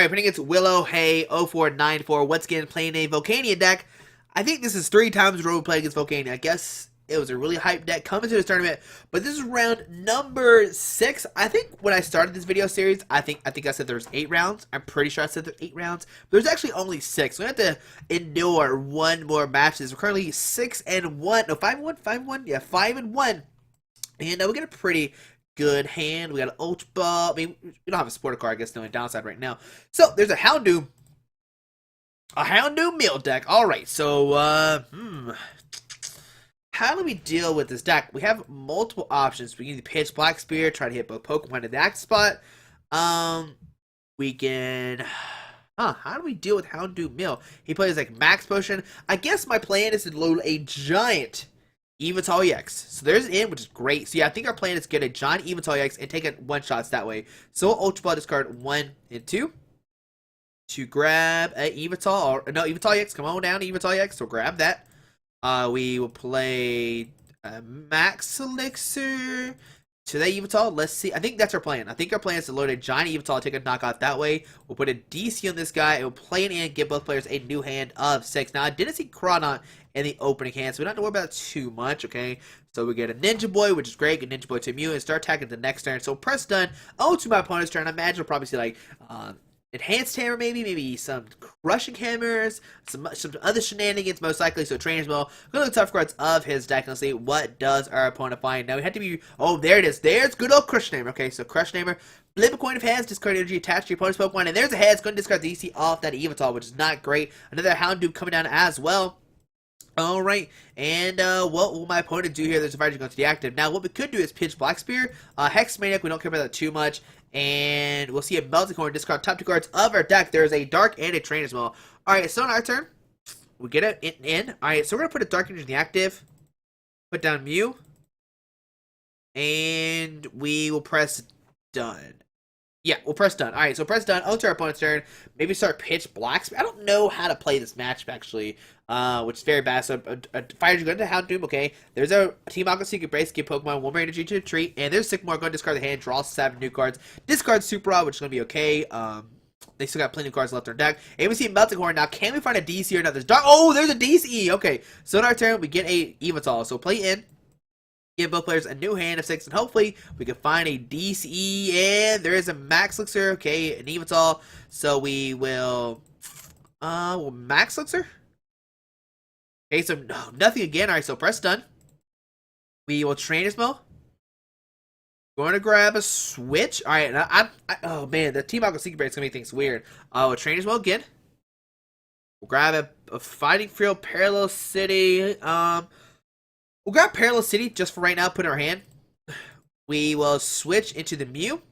Alright, putting against Willow, Hay, 0494. Once again, playing a Volcania deck. I think this is 3 times in a row we played against Volcania. I guess it was a really hype deck coming to this tournament, but this is round number 6. I think when I started this video series, I think I said there was 8 rounds. I'm pretty sure I said there's 8 rounds, but there's actually only 6. We have to endure one more matches. We're currently 6-1. No, 5-1, 5-1. Yeah, 5-1. And we get a pretty good hand. We got an Ultra Ball. I mean, we don't have a supporter card. I guess the only downside right now. So there's a Houndoom. A Houndoom meal deck. Alright, so, how do we deal with this deck? We have multiple options. We can pitch Black Spear, try to hit both Pokemon in the active spot. We can... how do we deal with Houndoom Mill? He plays like Max Potion. I guess my plan is to load a giant Yveltal EX. So there's an in, which is great. So yeah, I think our plan is to get a giant Yveltal EX and take it one-shots that way. So we'll Ultra Ball discard 1 and 2 to grab a Yveltal. No, Yveltal EX, come on down, Yveltal EX. So grab that. We will play Max Elixir to that Yveltal. Let's see. I think that's our plan. I think our plan is to load a giant Yveltal, take a knockout that way. We'll put a DC on this guy, and we'll play an in, give both players a new hand of 6. Now, I didn't see Crawdaunt in the opening hand, so we don't have to worry about it too much, okay? So we get a Ninja Boy, which is great. Get Ninja Boy to Mew and start attacking the next turn. So press done. Oh, to my opponent's turn. I imagine we'll probably see, like, Enhanced Hammer, maybe some Crushing Hammers, some other shenanigans, most likely. So Trainer's Mill. Go to the tough cards of his deck and see what does our opponent find. Now we have to be. Oh, there it is. There's good old Crushing Hammer. Okay, so Crushing Hammer. Flip a coin of heads, discard energy attached to your opponent's Pokemon, and there's a head. It's going to discard the EC off that Yveltal, which is not great. Another Houndoom coming down as well. Alright, and what will my opponent do here? There's a Virgin going to the active. Now, what we could do is pitch Black Spear. Hex Maniac, we don't care about that too much. And we'll see a Melting Horn discard top 2 cards of our deck. There's a Dark and a Trainer's Mill. Alright, so on our turn, we get it in. Alright, so we're going to put a Dark Energy in the active. Put down Mew. And we will press done. Yeah, we'll press done. Alright, so press done. On to our opponent's turn. Maybe start pitch Black Spear. I don't know how to play this matchup, actually. Which is very bad. So, Fire Dragon to Houndoom, okay. There's a Team Aqua Secret Base, give Pokemon 1 more energy to retreat. And there's Sycamore, going to discard the hand, draw 7 new cards. Discard Super Rod, which is going to be okay. They still got plenty of cards left in their deck. And we see Melting Horn. Now, can we find a DC or not? There's Dark. Oh, there's a DC. Okay, so in our turn, we get a Yveltal. So play in. Give both players a new hand of 6, and hopefully we can find a DCE, and there is a Max Elixir, okay, an Yveltal, so we will, Max Elixir? Okay, so no, nothing again. Alright, so press done. We will Trainer's Mill. Going to grab a switch. Alright, oh man, the Team Aqua Secret Break is going to make things weird. We'll Trainer's Mill again. We'll grab a Fighting Field, Parallel City, we'll grab Parallel City just for right now, put in our hand. We will switch into the Mew.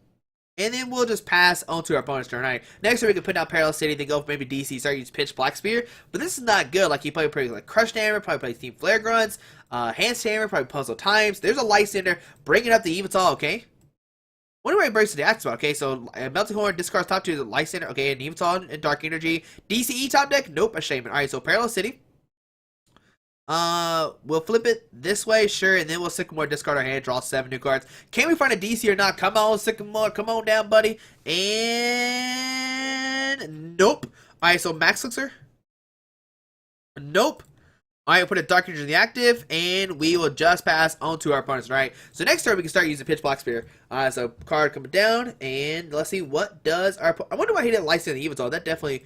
And then we'll just pass on to our opponent's turn. Alright, next turn we can put down Parallel City, then go for maybe DC, start use pitch Black Spear. But this is not good. Like, you probably like Crush Hammer, probably play Team Flare Grunts, Hand Hammer, probably Puzzle Times. There's a Lysander, bringing up the Yveltal, okay? Wonder why he breaks to the active spot, okay? So, Melting Horn, discards top 2, the Lysander, okay, and Yveltal and Dark Energy. DCE top deck, nope, a shame. Alright, so Parallel City. We'll flip it this way, sure, and then we'll Sycamore, discard our hand, draw 7 new cards. Can we find a DC or not? Come on, Sycamore, come on down, buddy. And nope. Alright, so Max Elixir. Nope. Alright, we'll put a Dark Energy in the active, and we will just pass on to our opponents, right? So next turn, we can start using Pitch Black Spear. Alright, so card coming down, and let's see, what does our... I wonder why he didn't license the Yveltal. That definitely...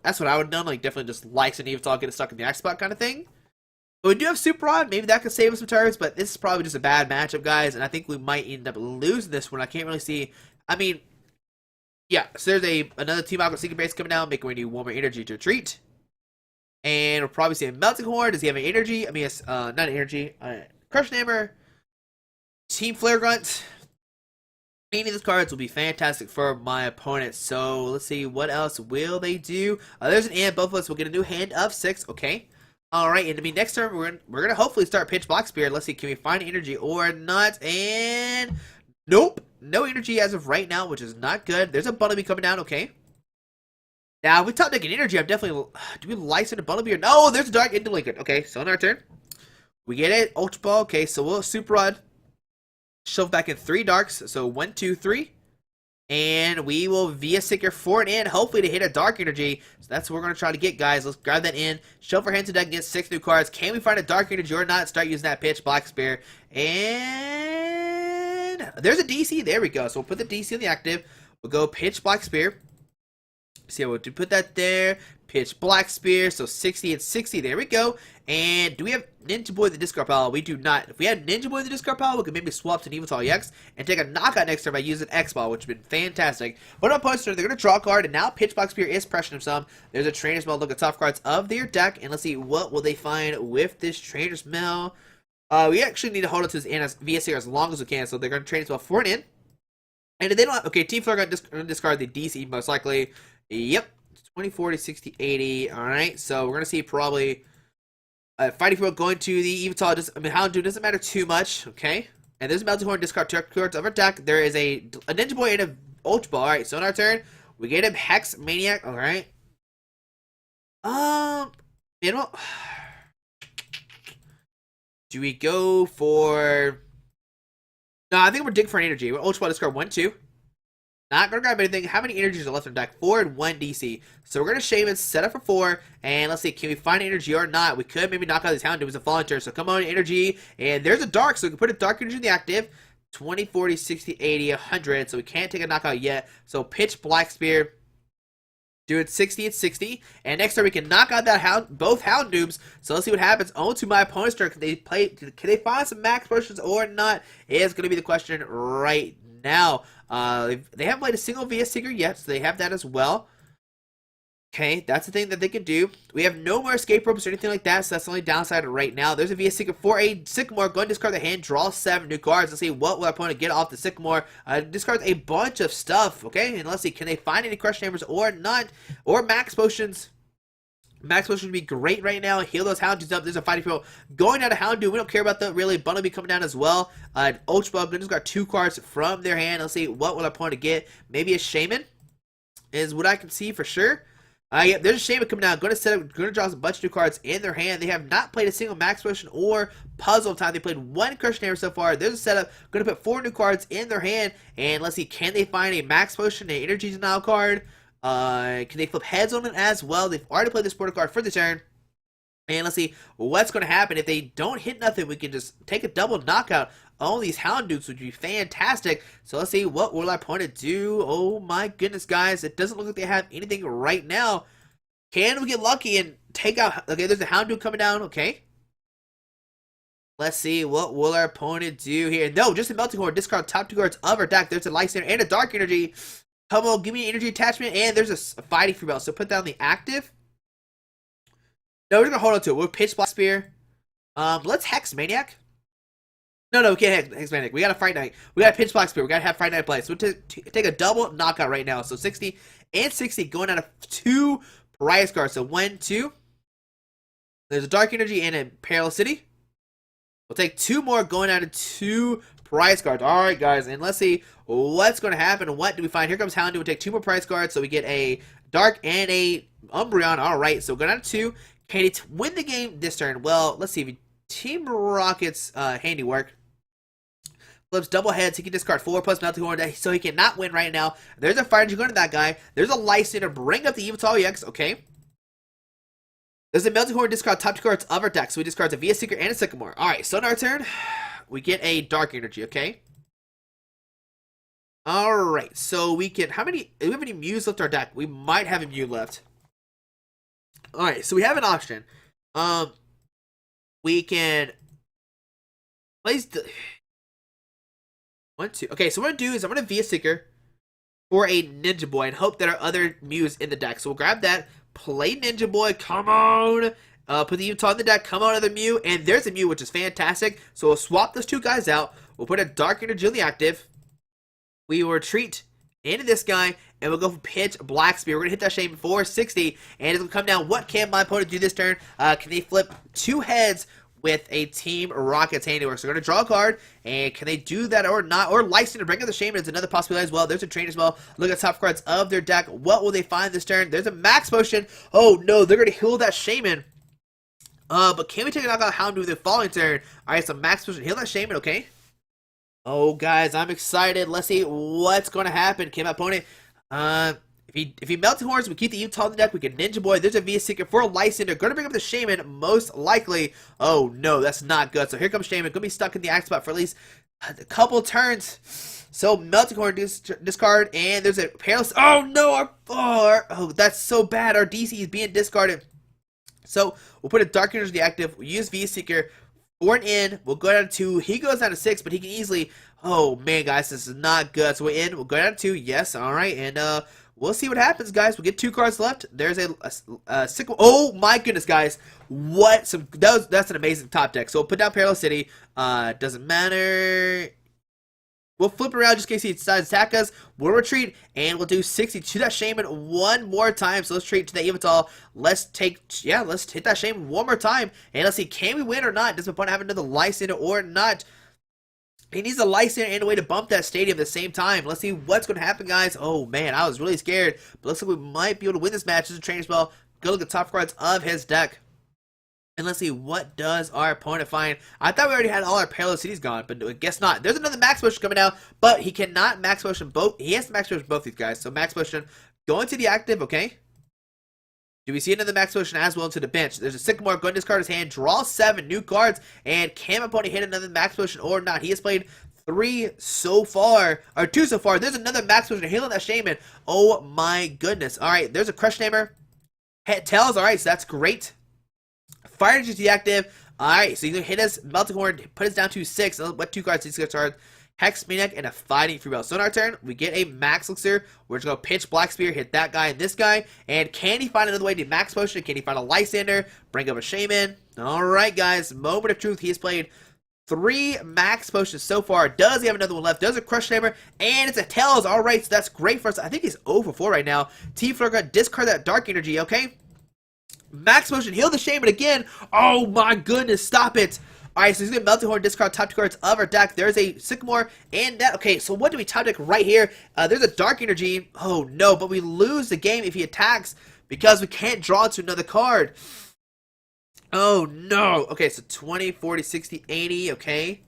That's what I would have done, like, definitely just license the Yveltal, get it stuck in the active spot kind of thing. But we do have Super Rod. Maybe that could save us some turns, but this is probably just a bad matchup, guys, and I think we might end up losing this one. I can't really see. I mean, yeah, so there's another Team Aqua Secret Base coming down, making ready one more energy to retreat. And we'll probably see a Melting Horn. Does he have an energy? I mean, not an energy. Crush Hammer. Team Flare Grunt. Any of these cards will be fantastic for my opponent. So, let's see, what else will they do? There's an and. Both of us will get a new hand of 6, okay. Alright, and to be next turn, we're gonna hopefully start pitch Black Spear. Let's see, can we find energy or not? And nope, no energy as of right now, which is not good. There's a Bunnelby coming down, okay. Now, if we top deck an energy, I'm definitely... Do we license a Bunnelby or... No, there's a Dark Interlinkard. Okay, so on our turn, we get it. Ultra Ball. Okay, so we'll Super Rod. Shove back in 3 Darks. So 1, 2, 3. And we will via Seeker for an in, hopefully to hit a Dark Energy. So that's what we're going to try to get, guys. Let's grab that in. Shuffle our hands to deck, get 6 new cards. Can we find a Dark Energy or not? Start using that Pitch Black Spear. And there's a DC. There we go. So we'll put the DC on the active. We'll go Pitch Black Spear. See, we'll put that there. Pitch Black Spear. So 60 and 60. There we go. And do we have Ninja Boy in the discard pile? We do not. If we had Ninja Boy in the discard pile, we could maybe swap to Yveltal EX and take a knockout next turn by using X-Ball, which would have been fantastic. But on poster, they're going to draw a card, and now Pitch Black Spear is pressuring him some. There's a Trainer's Mail. Look at top cards of their deck, and let's see what will they find with this Trainer's Mail. We actually need to hold on to this in as VSC as long as we can, so they're going to Trainer's Mail for an in. And if they don't have, okay, Team Flare going to discard the DC most likely. Yep, 20, 40, 60, 80. All right, so we're going to see probably Fighting Field going to the Yveltal. Houndoom doesn't matter too much, okay? And there's a Melting Horn, discard 2 cards of our deck. There is a Ninja Boy and a Ultra Ball. All right, so on our turn, we get a Hex Maniac. All right. You know, do we go for? No, I think we're digging for an energy. We're Ultra Ball, discard 1, 2. Not gonna grab anything. How many energies are left in the deck? 4 and 1 DC. So we're gonna Shaman, set up for 4, and let's see, can we find energy or not? We could maybe knock out this Houndoom as a falling turn. So come on, energy, and there's a dark, so we can put a dark energy in the active. 20, 40, 60, 80, 100. So we can't take a knockout yet. So Pitch Black Spear, doing 60 and 60. And next turn we can knock out that both Houndooms. So let's see what happens. On to my opponent's turn. Can they find some max potions or not? Is gonna be the question right now. They haven't played a single VS Seeker yet, so they have that as well. Okay, that's the thing that they can do. We have no more escape ropes or anything like that, so that's the only downside right now. There's a VS Seeker for a Sycamore. Go and discard the hand, draw 7 new cards. Let's see what will our opponent get off the Sycamore. Discards a bunch of stuff, okay? And let's see, can they find any Crush Hammers or not? Or Max Potions? Max Potion would be great right now. Heal those Houndoos up. There's a Fighting Field going out of Houndoom. We don't care about that really. Bundle will be coming down as well. Ultra Ball just got 2 cards from their hand. Let's see what will our opponent get. Maybe a Shaman is what I can see for sure. Yeah, there's a Shaman coming down. Going to draw a bunch of new cards in their hand. They have not played a single Max Potion or Puzzle time. They played 1 Crush Hammer so far. There's a setup. Going to put 4 new cards in their hand. And let's see, can they find a Max Potion, an Energy Denial card? Can they flip heads on it as well? They've already played this portal card for the turn. And let's see what's going to happen. If they don't hit nothing, we can just take a double knockout on these Houndooms, which would be fantastic. So let's see, what will our opponent do? Oh my goodness, guys. It doesn't look like they have anything right now. Can we get lucky and take out... Okay, there's a Houndoom coming down. Okay. Let's see, what will our opponent do here? No, just a Melting Horn. Discard top 2 cards of our deck. There's a Light Center and a Dark Energy. Come on, give me an energy attachment, and there's a Fighting Free Belt. So put down the active. No, we're gonna hold on to it. We'll Pitch Black Spear. Let's Hex Maniac. No, we can't Hex Maniac. We gotta Fright Night. We gotta Pitch Black Spear. We gotta have Fright Night play. So we'll take a double knockout right now. So 60 and 60 going out of 2 prize cards. So 1, 2. There's a Dark Energy and a Perilous City. We'll take 2 more going out of 2 prize cards. Alright, guys, and let's see what's going to happen. What do we find? Here comes Houndoom. We'll take 2 more prize cards, so we get a Dark and a Umbreon. Alright, so going out of 2. Can he win the game this turn? Well, let's see. Team Rocket's handiwork. Flips double heads. He can discard 4 plus Melting Horn, so he cannot win right now. There's a Fire Energy going to that guy. There's a Lysander. Bring up the Yveltal EX. Okay. There's a Melting Horn. Discard top 2 cards of our deck, so we discard a VS Seeker and a Sycamore. Alright, so on our turn, we get a Dark Energy, okay? Alright, so we can... do we have any Mews left in our deck? We might have a Mew left. Alright, so we have an option. We can... place the... 1, 2... Okay, so what I'm going to do is I'm going to VS Seeker for a Ninja Boy and hope there are other Mews in the deck. So we'll grab that, play Ninja Boy, come on! Put the Yveltal in the deck, come on, another Mew, and there's a Mew, which is fantastic. So we'll swap those 2 guys out. We'll put a Dark Energy on the active. We will retreat into this guy, and we'll go for Pitch Black Spear. We're going to hit that Shaman for 60, and it's going to come down. What can my opponent do this turn? Can they flip 2 heads with a Team Rocket's handiwork? So we're going to draw a card, and can they do that or not? Or License to bring up the Shaman is another possibility as well. There's a Trainer's Mail. Look at top cards of their deck. What will they find this turn? There's a Max Potion. Oh no, they're going to heal that Shaman. But can we take a knockout Houndoom with the following turn? Alright, so Max Potion. Heal that Shaman, okay? Oh, guys, I'm excited. Let's see what's going to happen. Came opponent. Uh, if he melted horns, we keep the Yveltal on the deck. We get Ninja Boy. There's a V Seeker for a Lysander. Going to bring up the Shaman, most likely. Oh, no, that's not good. So here comes Shaman. Going to be stuck in the axe spot for at least a couple turns. So melting horn discard, and there's a perilous. Oh no! Oh, that's so bad. Our DC is being discarded. So we'll put a Dark Energy active. We'll use V Seeker for an in. We'll go down to 2. He goes down to 6, but he can easily. Oh man, guys, this is not good. So we're in. We'll go down to 2. Yes, all right, and we'll see what happens, guys. We'll get 2 cards left. There's a sick. Oh my goodness, guys! What some? That's an amazing top deck. So we'll put down Parallel City. Doesn't matter. We'll flip around just in case he decides to attack us. We'll retreat, and we'll do 60 to that Shaman one more time. So let's retreat to that Yveltal. Let's hit that Shaman one more time. And let's see, can we win or not? Does my opponent have another Lysander or not? He needs a Lysander and a way to bump that stadium at the same time. Let's see what's going to happen, guys. Oh, man, I was really scared. But looks like we might be able to win this match. This is a training spell. Go look at the top cards of his deck. And let's see, what does our opponent find? I thought we already had all our parallel cities gone, but I guess not. There's another max potion coming out, but he cannot max potion both. He has to max potion both these guys. So max potion, going to the active, okay? Do we see another max potion as well to the bench? There's a Sycamore, going to discard his hand, draw 7 new cards, and can my opponent hit another max potion or not? He has played 3 so far, or 2 so far. There's another max potion healing that Shaman. Oh my goodness. Alright, there's a Crush Namer. Tails, alright, so that's great. Fire Energy is deactive. Alright, so you can hit us, Melting Horn, put us down to 6. What 2 cards? 6 cards. Hex Maniac and a Fighting Free Bell. So in our turn, we get a Max Elixir. We're just going to pitch Black Spear, hit that guy and this guy. And can he find another way to Max Potion? Can he find a Lysander? Bring up a Shaman. Alright, guys. Moment of truth. He has played 3 Max Potions so far. Does he have another one left? Does a Crush Hammer? And it's a Tails. Alright, so that's great for us. I think he's 0 for 4 right now. T-Flurga, discard that Dark Energy, okay? Max Potion, heal the Shaman again. Oh my goodness, stop it. Alright, so he's going to Melting Horn, discard top 2 cards of our deck. There's a Sycamore and that. Okay, so what do we top deck right here? There's a Dark Energy. Oh no, but we lose the game if he attacks because we can't draw to another card. Oh no. Okay, so 20, 40, 60, 80, okay.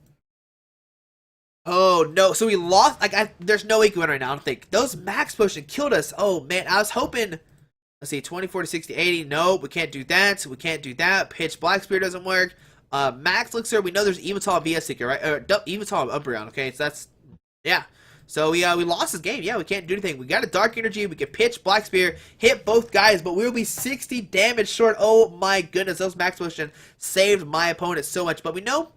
Oh no, so we lost. There's no way we can win right now, I don't think. Those Max Potion killed us. Oh man, I was hoping. Let's see, 20, 40, 60, 80. No, we can't do that. We can't do that. Pitch Black Spear doesn't work. Max Elixir, we know there's Yveltal VS Seeker, right? Yveltal Umbreon, okay? So that's, yeah. So we lost this game. Yeah, we can't do anything. We got a Dark Energy. We can pitch Black Spear, hit both guys, but we will be 60 damage short. Oh my goodness, those Max Potion saved my opponent so much. But we know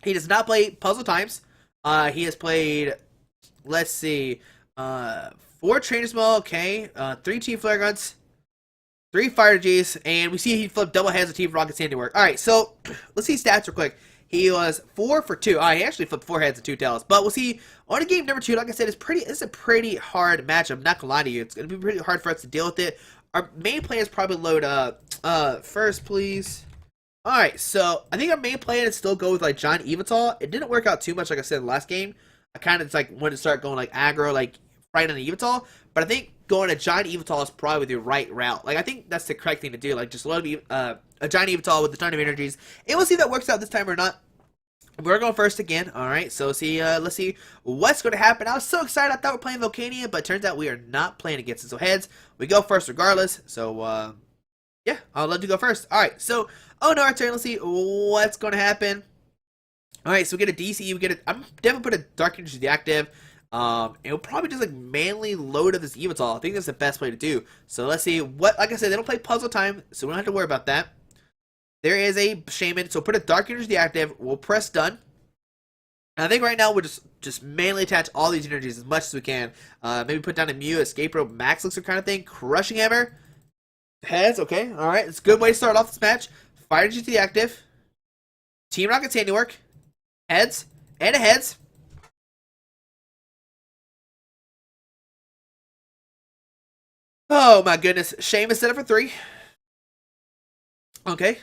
he does not play Puzzle Times. He has played, let's see, 4 Trainer Small, okay, 3 Team Flare Guns, 3 Fire G's, and we see he flipped double heads of Team Rocket's handiwork. Alright, so let's see stats real quick. He was 4 for 2. He actually flipped 4 heads and 2 tails. But we'll see on a game number 2. Like I said, it's a pretty hard matchup. I'm not gonna lie to you. It's gonna be pretty hard for us to deal with it. Our main plan is probably load first, please. Alright, so I think our main plan is still go with like Giant Yveltal. It didn't work out too much, like I said in the last game. I kind of just like wanted to start going like aggro, like fighting on Yveltal. But I think going a Giant Yveltal is probably the right route. Like I think that's the correct thing to do. Like just load a Giant Yveltal with a ton of energies. And we'll see if that works out this time or not. We're going first again. Alright, so let's see what's going to happen. I was so excited. I thought we were playing Volcania, but it turns out we are not playing against it. So heads, we go first regardless. So, yeah, I'll let you go first. Alright, so, oh no, our turn. Let's see what's going to happen. Alright, so we get a DC. I'm definitely put a Dark Energy deactive. It'll probably just like manually load of this Yveltal. I think that's the best way to do. So let's see what, like I said, they don't play Puzzle Time, so we don't have to worry about that. There is a Shaman, so put a Dark Energy active. We'll press done. And I think right now we'll just manually attach all these energies as much as we can. Maybe put down a Mew, Escape Rope, Max Elixir kind of thing. Crushing Hammer. Heads, okay, alright. It's a good way to start off this match. Fire Energy to the active. Team Rocket's handiwork. Heads. And a heads. Oh my goodness. Shaman set up for 3. Okay.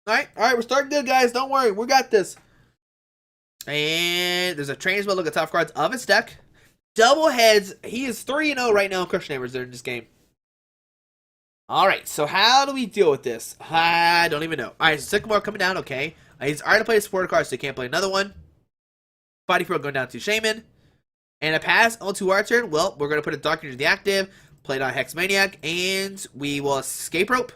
Alright, we're starting good, guys. Don't worry, we got this. And there's a Trainer Spell. Look at top cards of his deck. Double heads. He is 3-0 right now in Crush Hammers in this game. Alright, so how do we deal with this? I don't even know. Alright, so Sycamore coming down, okay. He's already played a supporter card, so he can't play another one. Fighting Field going down to Shaman. And a pass onto our turn. Well, we're going to put a Dark Energy the active. Play it on Hex Maniac. And we will escape rope.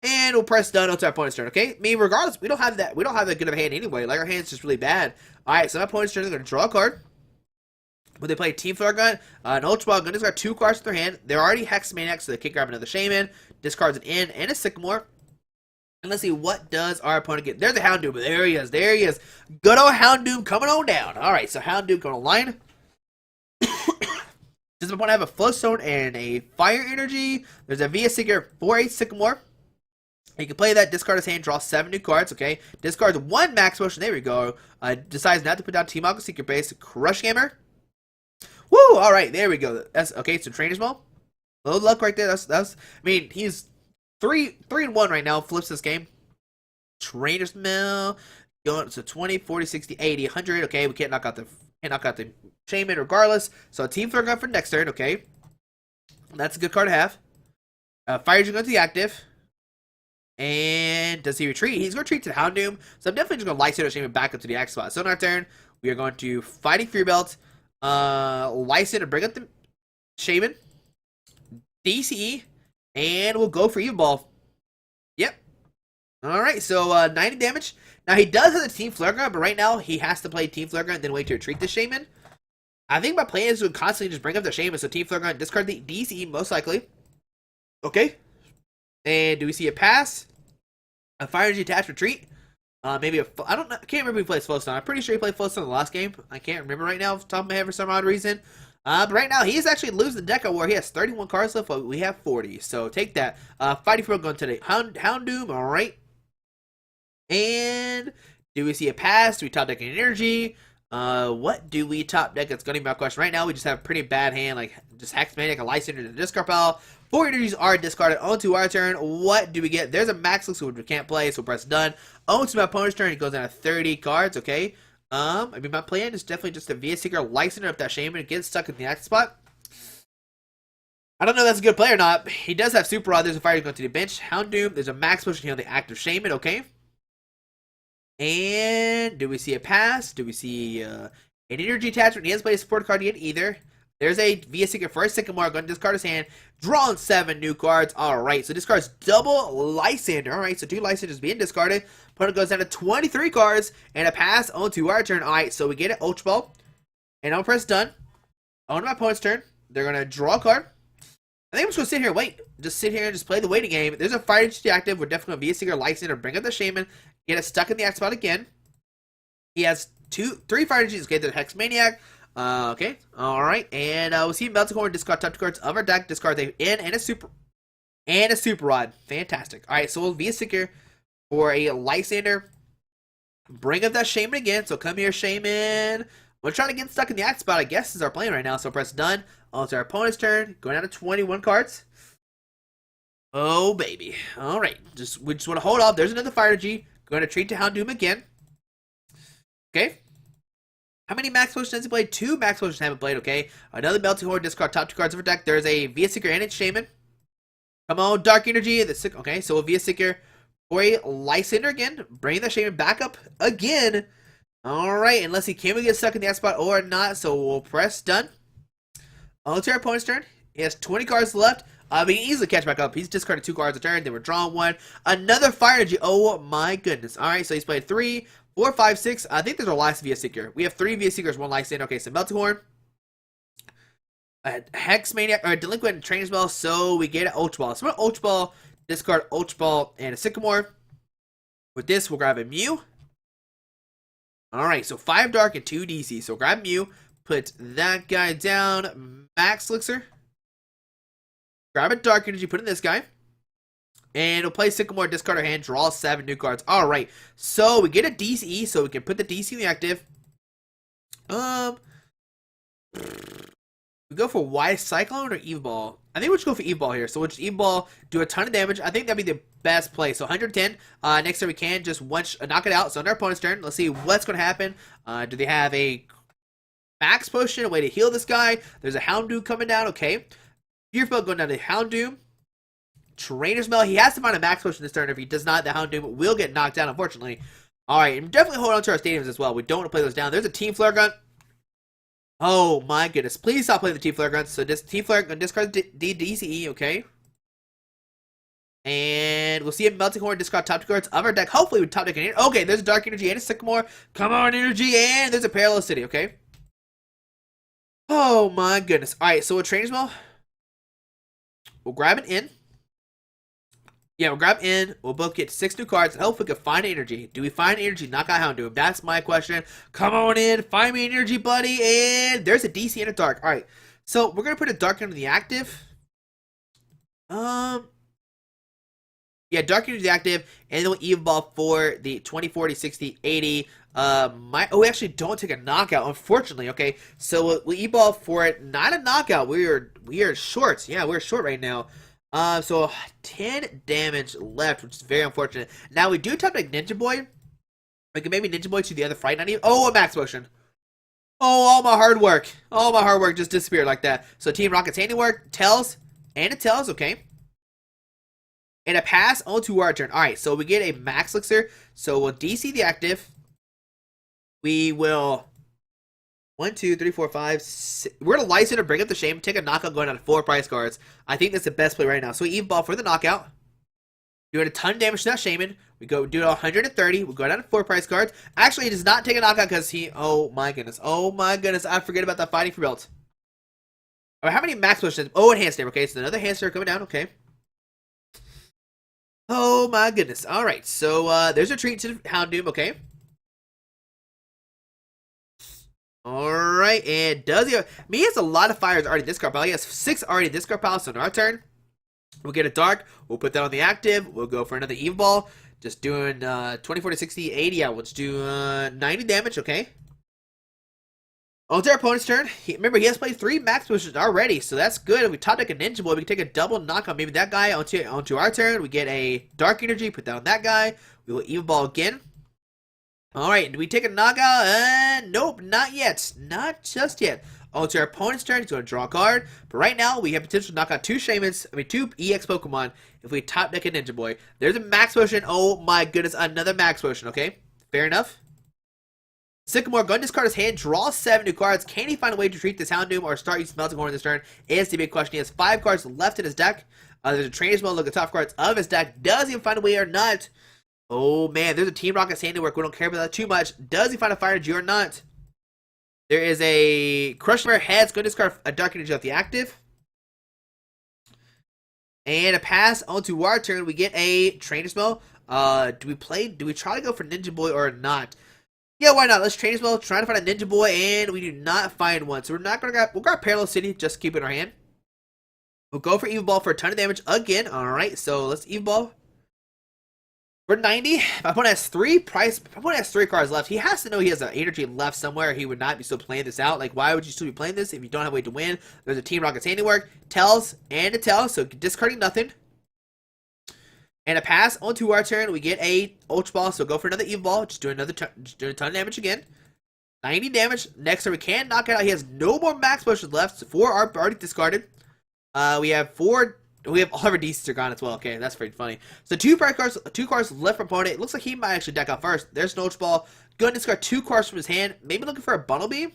And we'll press done onto our opponent's turn, okay? I mean, regardless, we don't have that good of a hand anyway. Like, our hand's just really bad. Alright, so my opponent's turn, they're going to draw a card. When they play Team Flare Gun, an Ultra Ball Gun has got 2 cards in their hand. They're already Hex Maniac, so they can't grab another Shaman. Discards an Inn and a Sycamore. And let's see, what does our opponent get? There's a Houndoom. There he is. There he is. Good old Houndoom coming on down. Alright, so Houndoom going to line. Does my opponent have a Flowstone and a Fire Energy? There's a Via Seeker for a Sycamore. He can play that, discard his hand, draw 7 new cards, okay? Discards 1 Max Potion, there we go. Decides not to put down Team Aqua Secret Base, Crush Hammer. Woo! Alright, there we go. That's okay, so Trainer's Maul. Low luck right there. That's I mean, he's 3-1 right now, flips this game. Trainer's Maul. Going to 20, 40, 60, 80, 100. Okay, we can't knock out the Shaman regardless. So Team Flare Gun for next turn, okay. That's a good card to have. Fire Engine going to the active. And does he retreat? He's going to retreat to the Houndoom. So I'm definitely just going to Lysander Shaman back up to the X spot. So on our turn, we are going to Fighting Fury Belt. Lysander bring up the Shaman. DCE. And we'll go for Yveltal. Yep. Alright, so 90 damage. Now he does have the Team Flare Gun, but right now he has to play Team Flare Gun and then wait to retreat the Shaman. I think my plan is to constantly just bring up the Shaman. So Team Flare Gun, discard the DCE most likely. Okay. And do we see a pass? A Fire Energy attached retreat? Maybe I don't know. I can't remember if he plays Flowstone. I'm pretty sure he played Flowstone in the last game. I can't remember right now off the top of my head for some odd reason. But right now, he is actually losing the deck war. He has 31 cards left, but we have 40. So take that. Fighting Field going to the Houndoom. Alright. And do we see a pass? Do we top deck an energy? What do we top deck? That's going to be my question. Right now, we just have a pretty bad hand. Like, just Hex Maniac, a Lysander, and a discard pile. 4 energies are discarded onto our turn. What do we get? There's a Max Elixir, which we can't play, so we'll press done. Onto my opponent's turn, it goes down to 30 cards, okay? I mean, my plan is definitely just to Via Seeker, Lysander up that Shaman, and get stuck in the active spot. I don't know if that's a good play or not. He does have Super Rod. There's a Fire going to the bench. Houndoom. There's a Max Potion here on the active Shaman, okay? And do we see a pass? Do we see an energy attachment? He hasn't played a support card yet either. There's a Via Seeker for a Sycamore. Going to discard his hand. Drawing 7 new cards. Alright, so discards double Lysander. Alright, so 2 Lysanders being discarded. Opponent goes down to 23 cards. And a pass onto our turn. Alright, so we get an Ultra Ball. And I'll press done. On my opponent's turn. They're going to draw a card. I think I'm just going to sit here and wait. Just sit here and just play the waiting game. There's a Fire Energy active. We're definitely going to Via Seeker, Lysander, bring up the Shaman. Get it stuck in the X spot again. He has 3 Fire Energies. Okay, the Hex Maniac. Okay, alright, and we'll see Yveltal Horn discard top 2 cards of our deck, discard a in and a super rod. Fantastic. Alright, so we'll Via Seeker for a Lysander. Bring up that Shaman again. So come here, Shaman. We're trying to get stuck in the act spot, I guess, is our plan right now. So press done. On to our opponent's turn. Going down to 21 cards. Oh baby. Alright. We just want to hold off. There's another Fire Energy. Going to treat to Houndoom again. Okay. How many Max Potions has he played? 2 Max Potions haven't played, okay. Another Melting Horde, discard top 2 cards of our deck. There's a Via Seeker and a Shaman. Come on, Dark Energy. Okay, so we'll Via Seeker for a Lysander again. Bring the Shaman back up again. Alright, unless he can get stuck in the X spot or not. So we'll press done. On to our opponent's turn. He has 20 cards left. We can easily catch back up. He's discarded 2 cards a turn. Then we're drawing 1. Another Fire Energy. Oh my goodness. Alright, so he's played 3, 4, 5, 6. I think there's our last Via Seeker. We have 3 Via Seekers, 1 Lysander. Okay, so Melting Horn. Hex Maniac, or Delinquent and Trainer's Ball. So we get an Ultra Ball. So we're Ultra Ball, discard Ultra Ball and a Sycamore. With this, we'll grab a Mew. Alright, so 5 Dark and 2 DC. So grab Mew. Put that guy down. Max Elixir. Grab a Dark Energy, put in this guy. And we'll play Sycamore, discard our hand, draw 7 new cards. Alright, so we get a DCE, so we can put the DC in the active. We go for Wise Cyclone or Yveltal? I think we'll just go for Yveltal here. So we'll just Yveltal, do a ton of damage. I think that'd be the best play. So 110. Next turn we can just knock it out. So on our opponent's turn, let's see what's going to happen. Do they have a Max Potion, a way to heal this guy? There's a Houndoom coming down. Okay. Fearful going down to Houndoom. Trainer's Mail. He has to find a Max Potion this turn. If he does not, the Houndoom will get knocked down, unfortunately. Alright, and definitely hold on to our stadiums as well. We don't want to play those down. There's a Team Flare Gun. Oh my goodness. Please stop playing the Team Flare Gun. So this Team Flare Gun discards DCE, okay? And we'll see a Melting Horn discard top 2 cards of our deck. Hopefully we top deck an okay, there's a Dark Energy and a Sycamore. Come on, Energy, and there's a Parallel City, okay? Oh my goodness. Alright, so with Trainer's Mill, we'll grab an in. Yeah, we'll grab in. We'll both get 6 new cards and hopefully we can find energy. Do we find energy? Knock out Houndoom. That's my question. Come on in. Find me energy, buddy. And there's a DC and a dark. Alright. So we're gonna put a dark into the active. Yeah, dark into the active, and then we'll evolve for the 20, 40, 60, 80. We actually don't take a knockout, unfortunately. Okay, so we'll evolve for it. Not a knockout. We are short. Yeah, we're short right now. So 10 damage left, which is very unfortunate. Now we do top like Ninja Boy. We can maybe Ninja Boy to the other fight. Not even. Oh, a max potion. Oh, all my hard work. All my hard work just disappeared like that. So Team Rocket's handiwork, Tails, and a Tails. Okay. And a pass onto our turn. Alright, so we get a max elixir. So we'll DC the active. We will 1, 2, 3, 4, 5, 6. We're gonna license or bring up the shame, take a knockout going out of 4 prize cards. I think that's the best play right now. So we evolve for the knockout. Doing a ton of damage to that shaman. We go do 130. We go down to 4 prize cards. Actually, he does not take a knockout because he. Oh my goodness. Oh my goodness. I forget about that fighting for belt. Alright, how many max potions? Oh, enhanced damage. Okay, so another hamster coming down. Okay. Oh my goodness. Alright, so there's a treat to Houndoom, okay? Alright, and does he have... he has a lot of fires already discard pile. He has 6 already discard piles, so on our turn, we'll get a dark, we'll put that on the active, we'll go for another evil ball, just doing 20, 40, 60, 80, yeah, let's do 90 damage, okay? On to our opponent's turn. Remember, he has played 3 max pushes already, so that's good. If we top deck a Ninja Boy, we can take a double knock on maybe that guy onto our turn. We get a Dark Energy, put that on that guy. We will Evil Ball again. Alright, do we take a knockout? Nope, not yet. Not just yet. Onto our opponent's turn, he's going to draw a card. But right now, we have potential to knock out 2 Shamans, 2 EX Pokemon if we top deck a Ninja Boy. There's a max potion. Oh my goodness, another max potion, okay? Fair enough. Sycamore, go and discard his hand, draw 7 new cards. Can he find a way to treat this Houndoom or start using Melting Horn this turn? Is the big question. He has 5 cards left in his deck. There's a Trainer's Mode, look at the top cards of his deck. Does he find a way or not? Oh man, there's a Team Rocket's handiwork. We don't care about that too much. Does he find a Fire Energy or not? There is a Crushing Heads, go and discard a Dark Energy off the active. And a pass onto our turn. We get a Trainer's Mode. Do we try to go for Ninja Boy or not? Yeah, why not? Let's train as well. Trying to find a Ninja Boy, and we do not find one. So we're not gonna we'll grab Parallel City, just keep it in our hand. We'll go for Evil Ball for a ton of damage again. Alright, so let's Evil Ball. We're 90. My opponent has 3 cards left. He has to know he has an energy left somewhere. He would not be still playing this out. Like, why would you still be playing this if you don't have a way to win? There's a Team Rocket's handiwork, Tails, and a Tails, so discarding nothing. And a pass onto our turn, we get a Ultra Ball, so go for another Evil Ball, just doing a ton of damage again. 90 damage. Next turn we can knock it out. He has no more max potions left. So 4 are already discarded. We have all of our DCs are gone as well. Okay, that's pretty funny. So 2 cards left for opponent. It looks like he might actually deck out first. There's an Ultra Ball. Go and discard 2 cards from his hand. Maybe looking for a Bumblebee,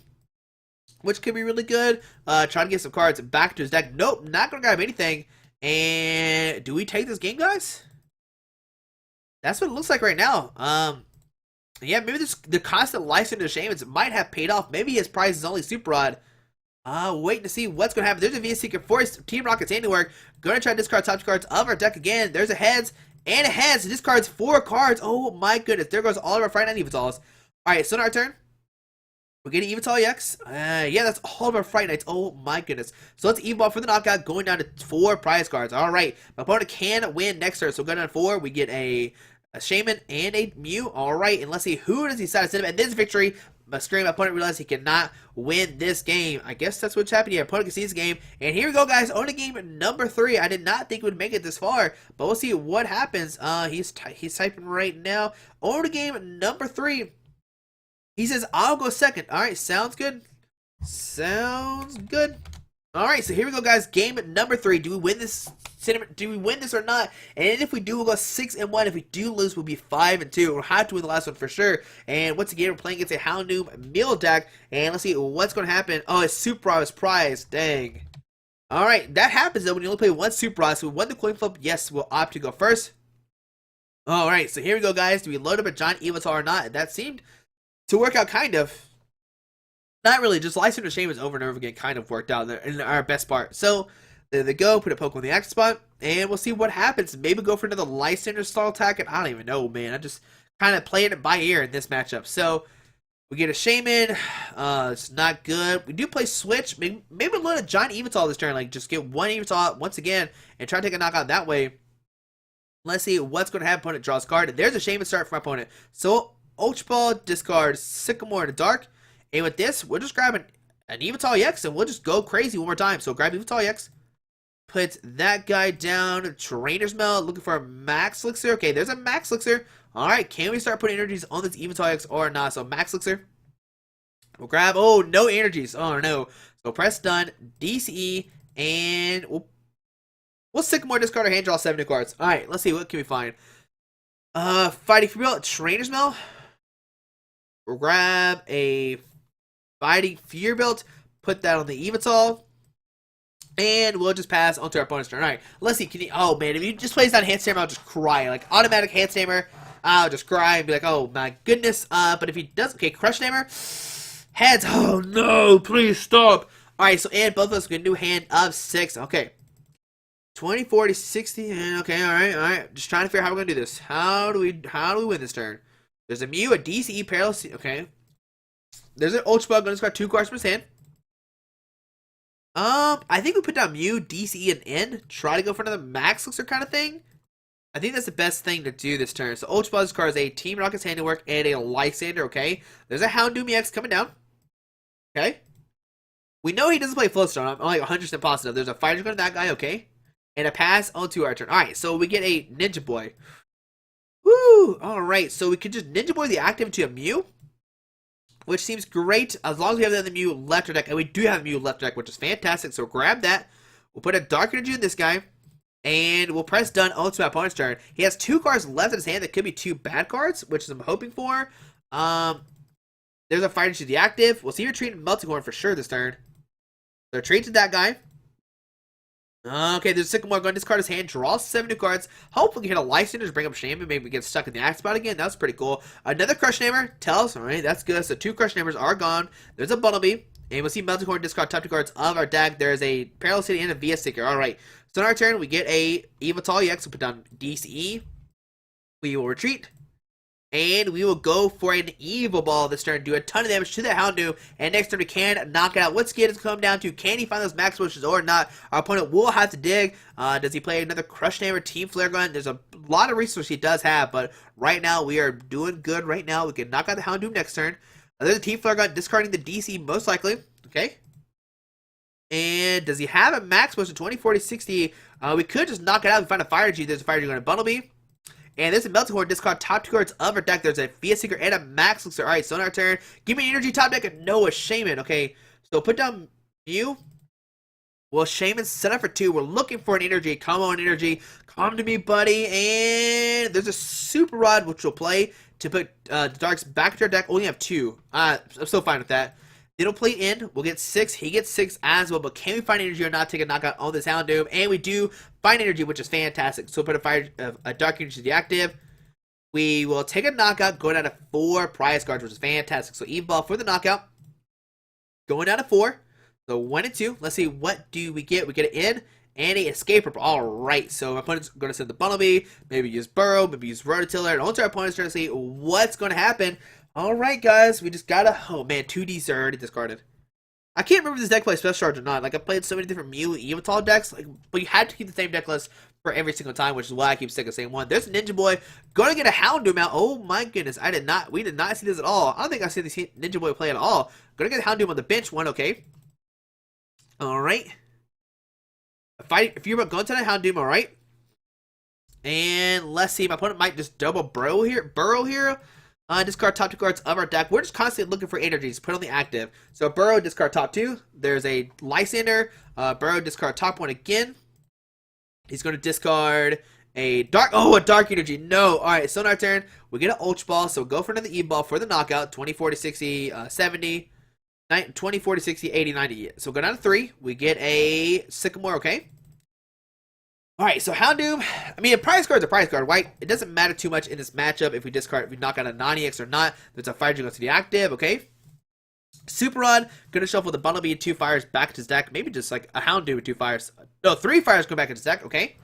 which could be really good. Trying to get some cards back to his deck. Nope, not gonna grab anything. And do we take this game, guys? That's what it looks like right now. Yeah, maybe the constant license to Shamans might have paid off. Maybe his prize is only Super Rod. Waiting to see what's going to happen. There's a VS Secret Force, Team Rocket's handiwork. Going to try to discard top 2 cards of our deck again. There's a Heads and a Heads. It discards 4 cards. Oh my goodness. There goes all of our Friday Night Yveltals. Alright, so on our turn, we're getting Yveltal EX. Yeah, that's all of our Fright Nights. Oh my goodness. So let's Evolve for the knockout, going down to 4 prize cards. Alright, my opponent can win next turn. So going down to 4, we get a Shaman and a Mew. Alright, and let's see who does he decide to send him. And this victory, my opponent realized he cannot win this game. I guess that's what's happening here. Opponent can see this game. And here we go, guys. Only game number 3. I did not think we would make it this far, but we'll see what happens. He's typing right now. Only game number 3. He says, I'll go second. Alright, sounds good. Sounds good. Alright, so here we go, guys. Game number 3. Do we win this? Do we win this or not? And if we do, we'll go 6-1. If we do lose, we'll be 5-2. We'll have to win the last one for sure. And once again, we're playing against a Houndoom meal deck. And let's see what's going to happen. Oh, it's Super Rod prize. Dang. Alright, that happens though when you only play one Super Rod. So we won the coin flip. Yes, we'll opt to go first. Alright, so here we go, guys. Do we load up a giant Yveltal or not? That seemed to work out kind of. Not really, just Lysander Shaman's over and over again kind of worked out in our best part. So, there they go, put a Pokemon in the active spot, and we'll see what happens. Maybe go for another Lysander stall attack, and I don't even know, man. I just kind of playing it by ear in this matchup. So, we get a Shaman, it's not good. We do play Switch, maybe load a giant Yveltal this turn, like just get one Yveltal once again, and try to take a knockout that way. Let's see what's going to happen. Opponent draws card. There's a Shaman start for my opponent. So, Ultra Ball, discard Sycamore in the dark. And with this, we'll just grab an Yveltal EX and we'll just go crazy one more time. So grab Yveltal EX. Put that guy down. Trainer's Mail. Looking for a Max Elixir. Okay, there's a Max Elixir. Alright, can we start putting energies on this Yveltal EX or not? So Max Elixir. We'll grab. Oh, no energies. Oh, no. So press done. DCE. And we'll Sycamore, discard our hand, draw 7 new cards. Alright, let's see. What can we find? Fighting Fury Trainer's Mail. We'll grab a Fighting Fear Belt, put that on the Yveltal, and we'll just pass onto our opponent's turn. Alright, let's see. Can you, oh man, if you just plays down Hand Stammer, I'll just cry. Like, automatic Hand Stammer, I'll just cry and be like, oh my goodness. But if he does, okay, Crush Stammer, heads, oh no, please stop. Alright, so, and both of us can do hand of 6. Okay. 20, 40, 60, and okay, alright. Just trying to figure out how we're gonna do this. How do we win this turn? There's a Mew, a DCE, Paralysis, okay. There's an Ultra Bug, gonna discard 2 cards from his hand. I think we put down Mew, DCE, and N. Try to go for another Max Elixir kind of thing. I think that's the best thing to do this turn. So Ultra Bug discards a Team Rocket's Handiwork and a Lysander, okay. There's a Houndoom EX coming down. Okay. We know he doesn't play Floatstone. I'm like 100% positive. There's a Fighter Gun to that guy, okay. And a pass onto our turn. Alright, so we get a Ninja Boy. Woo! Alright, so we could just Ninja Boy the active into a Mew. Which seems great, as long as we have the other Mew left our deck. And we do have a Mew left our deck, which is fantastic. So grab that. We'll put a Dark Energy in this guy. And we'll press done onto my opponent's turn. He has 2 cards left in his hand that could be 2 bad cards, which I'm hoping for. There's a Fighter to the active. We'll see your treat Melting Horn for sure this turn. So treat to that guy. Okay, there's Sycamore going to discard his hand, draw 7 new cards. Hopefully, get a Lysander to bring up Shaman. Maybe we get stuck in the axe spot again. That's pretty cool. Another Crush Hammer. Tells. Alright, that's good. So 2 Crush Hammers are gone. There's a Bumblebee. And we'll see Melting Horn discard top 2 cards of our deck. There's a Paralysis City and a VS Sticker. Alright. So on our turn, we get a Yveltal EX. We'll put down DCE. We will retreat. And we will go for an Evil Ball this turn. Do a ton of damage to the Houndoom. And next turn we can knock it out. What's good is come down to, can he find those max wishes or not? Our opponent will have to dig. Does he play another Crush Hammer, Team Flare Gun? There's a lot of resources he does have. But right now we are doing good right now. We can knock out the Houndoom next turn. There's a Team Flare Gun discarding the DC most likely. Okay. And does he have a max motion 20, 40, 60? We could just knock it out and find a Fire G. There's a Fire G going to Bumblebee. And there's a Melting Horn, discard top 2 cards of our deck. There's a VS Seeker and a Max Elixir. Alright, so on our turn, give me an energy top deck and no, a Shaman. Okay, so put down Mew. Well, Shaman set up for 2. We're looking for an energy. Come on, energy. Come to me, buddy. And there's a Super Rod, which we'll play to put the Darks back to our deck. Only have 2. I'm still fine with that. They don't play in. We'll get 6. He gets 6 as well. But can we find energy or not? Take a knockout on this Houndoom. And we do find energy, which is fantastic. So we'll put a Dark Energy to the active. We will take a knockout going down to 4 prize cards, which is fantastic. So Yveltal for the knockout. Going down to 4. So 1 and 2. Let's see, what do we get? We get an in and a Escape Ripper. Alright, so my opponent's going to send the Bumblebee. Maybe use Burrow. Maybe use Rototiller. And onto our opponent's turn to see what's going to happen. Alright, guys, we just gotta... Oh, man, 2Ds are already discarded. I can't remember if this deck plays Special Charge or not. Like, I played so many different Mew Yveltal decks, like, but you had to keep the same deck list for every single time, which is why I keep sticking the same one. There's a Ninja Boy. Gonna get a Houndoom out. Oh, my goodness. We did not see this at all. I don't think I see this Ninja Boy play at all. Gonna get a Houndoom on the bench. 1, okay. Alright. If you're going to the Houndoom, alright. And let's see. My opponent might just double Burrow here. Discard top 2 cards of our deck. We're just constantly looking for energies. Put on the active. So Burrow, discard top 2. There's a Lysander. Burrow, discard top 1 again. He's going to discard a dark. Oh, a dark energy. No. All right. So on our turn, we get an Ultra Ball. So go for another E Ball for the knockout. 20, 40, 60, 70. 20, 40, 60, 80, 90. So go down to 3. We get a Sycamore. Okay. Alright, so Houndoom, I mean, a prize card's a prize card, right? It doesn't matter too much in this matchup if we knock out a non-EX or not. There's a fire to go to the active, okay? Super Rod, gonna shuffle the Bundle Bee 2 fires back into his deck. Maybe just like a Houndoom with 2 fires. No, 3 fires go back into his deck, okay?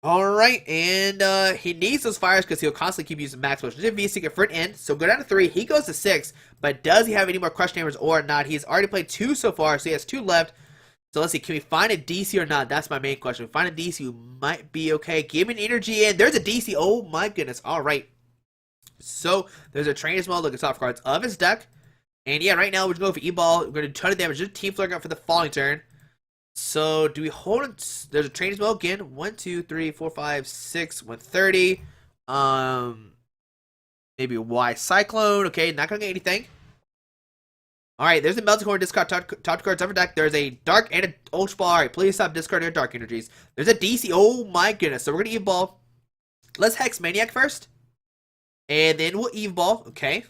Alright, and he needs those fires because he'll constantly keep using max potions. Did V-Seeker for an end, so go down to 3. He goes to 6, but does he have any more Crush Hammers or not? He's already played 2 so far, so he has 2 left. So let's see, can we find a DC or not? That's my main question. If we find a DC, we might be okay. Give me an energy in. There's a DC. Oh my goodness. Alright. So there's a Trainer's Mode. Look at top cards of his deck. And yeah, right now we're going to go for E-Ball. We're going to do a ton of damage. Just Team Flare Gun for the following turn. So do we hold it? There's a Trainer's Mode again. 1, 2, 3, 4, 5, 6, 130. Maybe a Y Cyclone. Okay, not going to get anything. Alright, there's a Melting Horn, discard top cards of our deck. There's a Dark and an Ultra Ball. Alright, please stop discarding your Dark Energies. There's a DC. Oh my goodness. So we're going to Eve-Ball. Let's Hex Maniac first. And then we'll Eve-Ball. Okay.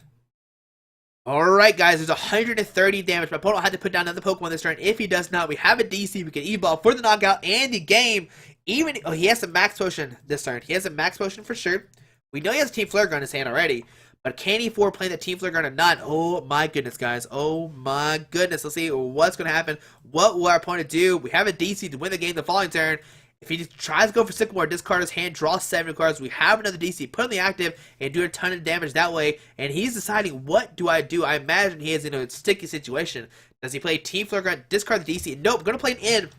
Alright, guys. There's 130 damage. My opponent had to put down another Pokemon this turn. If he does not, we have a DC. We can Eve-Ball for the knockout and the game. Even, oh, he has a Max Potion this turn. He has a Max Potion for sure. We know he has a Team Flare Gun in his hand already. But can he afford playing the Team Flare Gun or not? Oh my goodness, guys. Oh my goodness. Let's see what's going to happen. What will our opponent do? We have a DC to win the game the following turn. If he just tries to go for Sycamore, discard his hand, draw 7 cards, we have another DC, put on the active, and do a ton of damage that way. And he's deciding, what do I do? I imagine he is in a sticky situation. Does he play Team Flare Gun, discard the DC? Nope, going to play an in.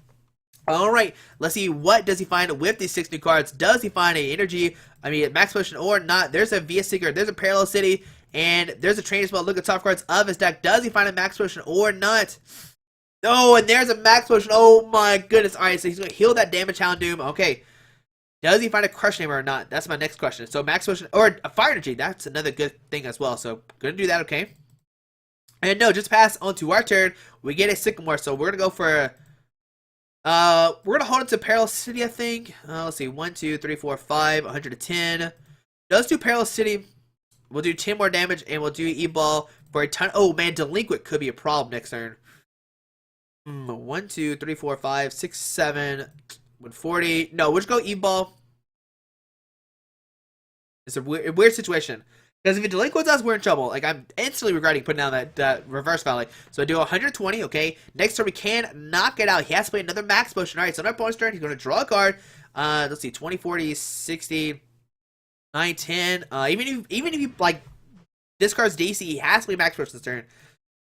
Alright, let's see, what does he find with these 6 new cards? Does he find a energy, Max Potion or not? There's a VS Seeker, there's a Parallel City, and there's a Training Spell. Look at top cards of his deck. Does he find a Max Potion or not? No, and there's a Max Potion. Oh my goodness. Alright, so he's going to heal that damage, Houndoom. Okay. Does he find a Crush Hammer or not? That's my next question. So Max Potion, or a Fire Energy, that's another good thing as well. So, going to do that, okay. And no, just pass on to our turn. We get a Sycamore, so we're going to go for... we're gonna hold it to Parallel City, I think. Let's see, 1, 2, 3, 4, 5, 110. Let's do Parallel City. We'll do 10 more damage, and we'll do E-Ball for a ton. Oh man, Delinquent could be a problem next turn. 1, 2, 3, 4, 5, 6, 7, 140. No, we'll just go E-Ball. It's a weird situation. Because if it delinquents us, we're in trouble. Like, I'm instantly regretting putting down that Reverse Valley. So I do 120, okay? Next turn, we can knock it out. He has to play another Max Potion. Alright, so on our opponent's turn, he's going to draw a card. Let's see, 20, 40, 60, 9, 10. Even if he, like, discards DC, he has to play Max Potion this turn.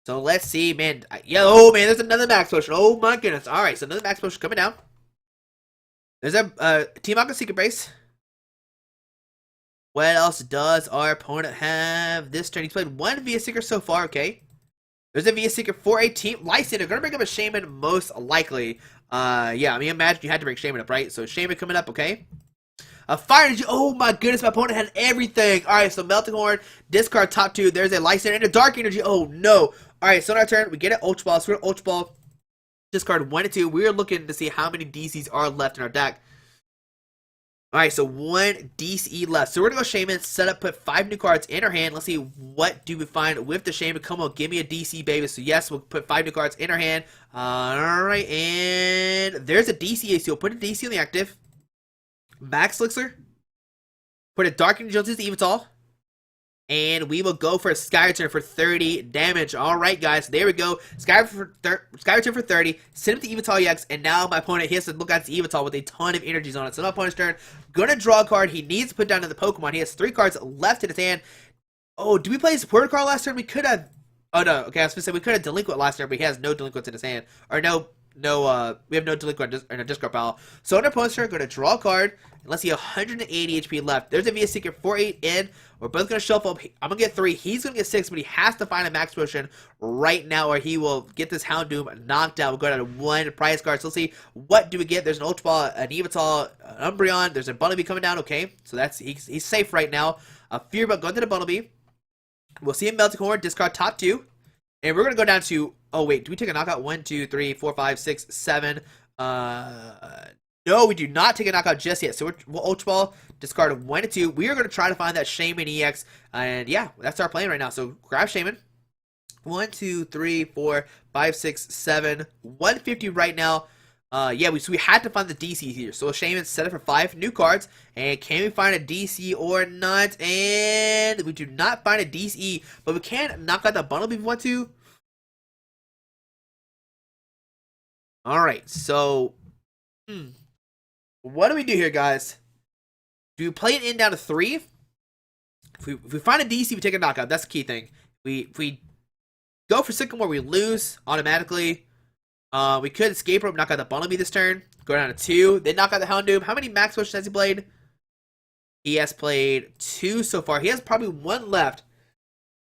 So let's see, man. Yeah, oh, man, there's another Max Potion. Oh, my goodness. Alright, so another Max Potion coming down. There's a Team Aqua Secret Base. What else does our opponent have this turn? He's played 1 VS Seeker so far, okay. There's a VS Seeker for a Team Lysander. Gonna bring up a Shaman most likely. Yeah, I mean, imagine you had to bring Shaman up, right? So Shaman coming up, okay. A Fire Energy. Oh my goodness, my opponent had everything. Alright, so Melting Horn, discard top 2. There's a Lysander and a Dark Energy. Oh no. Alright, so on our turn, we get an Ultra Ball. So we're Ultra Ball, discard 1 and 2. We're looking to see how many DCs are left in our deck. Alright, so 1 DCE left. So we're going to go Shaman, set up, put 5 new cards in our hand. Let's see, what do we find with the Shaman? Come on, give me a DC, baby. So yes, we'll put 5 new cards in our hand. Alright, and there's a DC. So we'll put a DC on the active. Max Elixir. Put a Dark Energy onto the Yveltal. And we will go for a Sky Return for 30 damage. Alright, guys. There we go. Sky Return for 30. Send him to Yveltal EX. And now my opponent, he has to look at his Yveltal with a ton of energies on it. So my opponent's turn. Gonna draw a card. He needs to put down another Pokemon. He has 3 cards left in his hand. Oh, did we play a supporter card last turn? We could have... Oh, no. Okay, I was going to say we could have Delinquent last turn, but he has no Delinquents in his hand. Or no we have no delinquent in our discard pile. So on our opponent's turn, we're going to draw a card. And let's see, 180 HP left. There's a VS Secret 4-8 in. We're both going to shuffle up. I'm going to get 3. He's going to get 6, but he has to find a max potion right now, or he will get this Houndoom knocked out. We'll go down to 1 prize card. So let's see, what do we get? There's an Ultra Ball, an Yveltal, an Umbreon. There's a Bunnelby coming down. Okay, so he's safe right now. Fear about going to the Bunnelby. We'll see him Melting Horn, discard top 2. And we're going to go down to, oh wait, do we take a knockout? 1, 2, 3, 4, 5, 6, 7. No, we do not take a knockout just yet. So we'll Ultra Ball, discard 1 and 2. We are going to try to find that Shaman EX. And yeah, that's our plan right now. So grab Shaman. 1, 2, 3, 4, 5, 6, 7. 150 right now. Yeah, so we had to find the DC here. So Shaman set it for 5 new cards. And can we find a DC or not? And we do not find a DC. But we can knock out the bundle if we want to. Alright, so... what do we do here, guys? Do we play it in down to 3? If we find a DC, we take a knockout. That's the key thing. If we go for Sycamore, we lose automatically. We could escape rope, knock out the Bunnelby this turn. Go down to 2. Then knock out the Houndoom. How many max potions has he played? He has played 2 so far. He has probably 1 left.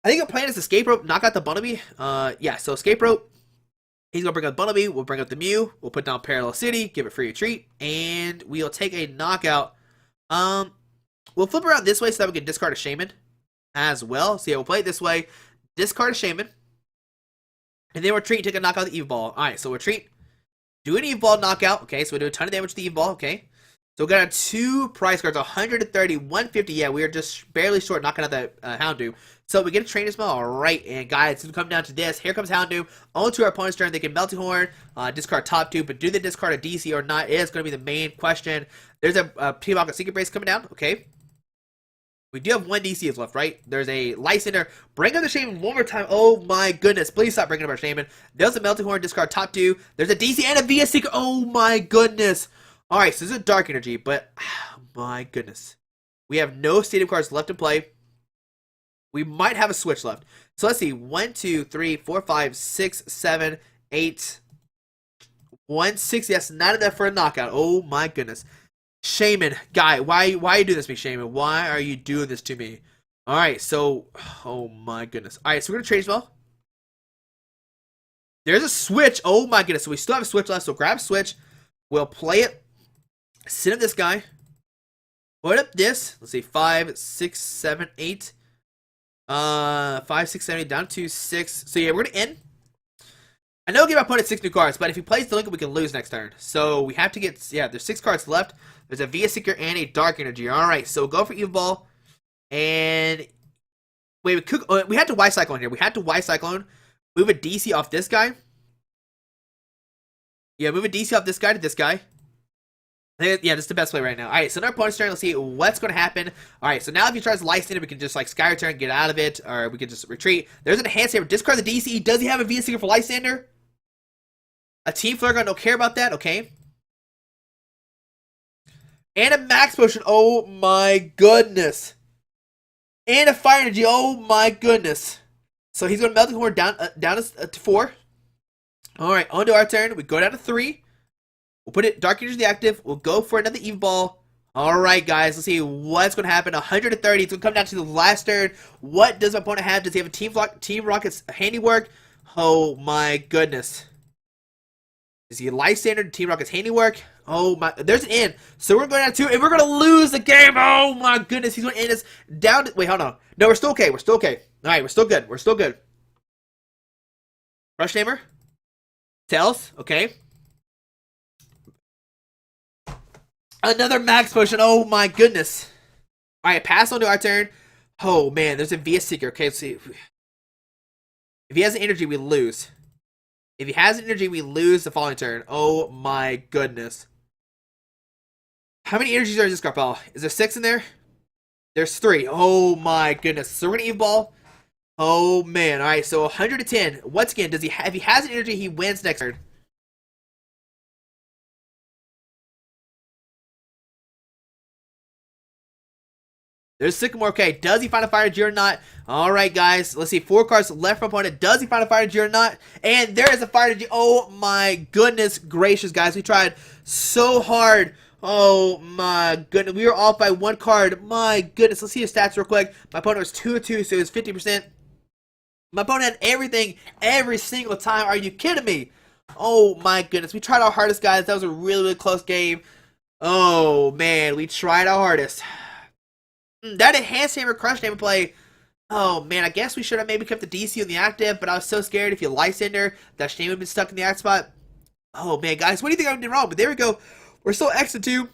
I think our plan is escape rope, knock out the Bunnelby. Yeah, so escape rope. He's going to bring up Bunnelby. We'll bring up the Mew. We'll put down Parallel City. Give it free retreat. And we'll take a knockout. We'll flip around this way so that we can discard a Shaman as well. So yeah, we'll play it this way. Discard a Shaman. And then retreat, take a knockout of the Yveltal. Alright, so retreat. Do an Yveltal knockout. Okay, so we do a ton of damage to the Yveltal. Okay. So we got 2 prize cards, 130, 150. Yeah, we are just barely short knocking out that Houndoom. So we get a Trainer Spell. Alright, and guys, it's going to come down to this. Here comes Houndoom. Onto our opponent's turn. They can Melting Horn, discard top 2, but do they discard a DC or not is going to be the main question. There's a P-Rocket Secret Brace coming down. Okay. We do have 1 DC left, right? There's a Lysander. Bring up the Shaman one more time. Oh my goodness. Please stop bringing up our Shaman. There's a Melting Horn, discard top 2. There's a DC and a VS Secret. Oh my goodness. Alright, so this is a Dark Energy, but oh my goodness. We have no Stadium cards left to play. We might have a Switch left. So let's see. 1, 2, 3, 4, 5, 6, 7, 8. 1, 6. Yes, not enough for a knockout. Oh my goodness. Shaman, guy, why are you doing this to me, Shaman? Why are you doing this to me? Alright, so, oh my goodness. Alright, so we're going to trade as well. There's a Switch. Oh my goodness. So we still have a Switch left, so grab Switch. We'll play it. Sit up this guy. Put up this. Let's see, 5, 6, 7, 8. 5, 6, 7, 8, down to 6. So yeah, we're going to end. I know give our opponent 6 new cards, but if he plays Delinquent, we can lose next turn. So we have to get, yeah, there's 6 cards left. There's a VS Seeker and a Dark Energy. Alright, so go for Yveltal. And, wait, we had to Y-Cyclone here. We had to Y-Cyclone. Move a DC off this guy. Yeah, move a DC off this guy to this guy. I think, yeah, this is the best play right now. Alright, so in our opponent's turn, let's see what's going to happen. Alright, so now if he tries Lysander, we can just, like, Sky Return, get out of it, or we can just retreat. There's an Enhanced Saber. Discard the DC. Does he have a VS Seeker for Lysander? A Team Flare Gun, don't care about that. Okay. And a Max Potion. Oh my goodness. And a Fire Energy. Oh my goodness. So he's going to Melting Horn down to 4. Alright, on to our turn. We go down to 3. We'll put it Dark Energy the active. We'll go for another Yveltal. Alright, guys. Let's see what's going to happen. 130. It's going to come down to the last turn. What does my opponent have? Does he have a Team Rocket's Handiwork? Oh my goodness. Is he Lysander, Team Rocket's Handiwork? Oh my, there's an in. So we're going down to 2, and we're going to lose the game. Oh my goodness, he's going to end us down to, wait, hold on. No, we're still okay. We're still okay. Alright, we're still good. We're still good. Rush Hammer. Tails, okay. Another Max Potion. Oh my goodness. Alright, pass on to our turn. Oh man, there's a VS Seeker. Okay, let's see. If he has an energy, we lose. If he has energy, we lose the following turn. Oh my goodness. How many energies are in this card pile? Is there 6 in there? There's 3. Oh my goodness. So we're going to Yveltal. Oh man. Alright, so 110. Once again, does he if he has an energy, he wins next turn. There's Sycamore. Okay, does he find a Fire Energy or not? Alright, guys. Let's see. 4 cards left from opponent. Does he find a Fire Energy or not? And there is a Fire Energy. Oh, my goodness gracious, guys. We tried so hard. Oh, my goodness. We were off by 1 card. My goodness. Let's see his stats real quick. My opponent was 2-2, so it was 50%. My opponent had everything every single time. Are you kidding me? Oh, my goodness. We tried our hardest, guys. That was a really, really close game. Oh, man. We tried our hardest. That enhanced hammer crush name play. Oh man, I guess we should have maybe kept the DC on the active, but I was so scared if you Lysander, that Shane would have been stuck in the act spot. Oh man, guys, what do you think I did wrong? But there we go. We're still X2.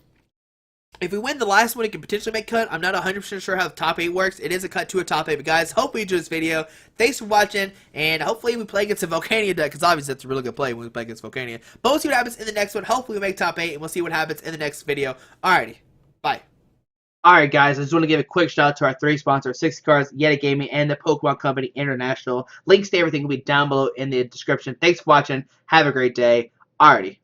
If we win the last one, it can potentially make cut. I'm not 100% sure how the top 8 works. It is a cut to a top 8. But guys, hopefully you enjoyed this video. Thanks for watching. And hopefully we play against a Volcania deck. Because obviously that's a really good play when we play against Volcania. But we'll see what happens in the next one. Hopefully we make top 8. And we'll see what happens in the next video. Alrighty. Bye. Alright guys, I just want to give a quick shout out to our 3 sponsors, 60 Cards, Yeti Gaming, and the Pokemon Company International. Links to everything will be down below in the description. Thanks for watching. Have a great day. Alrighty.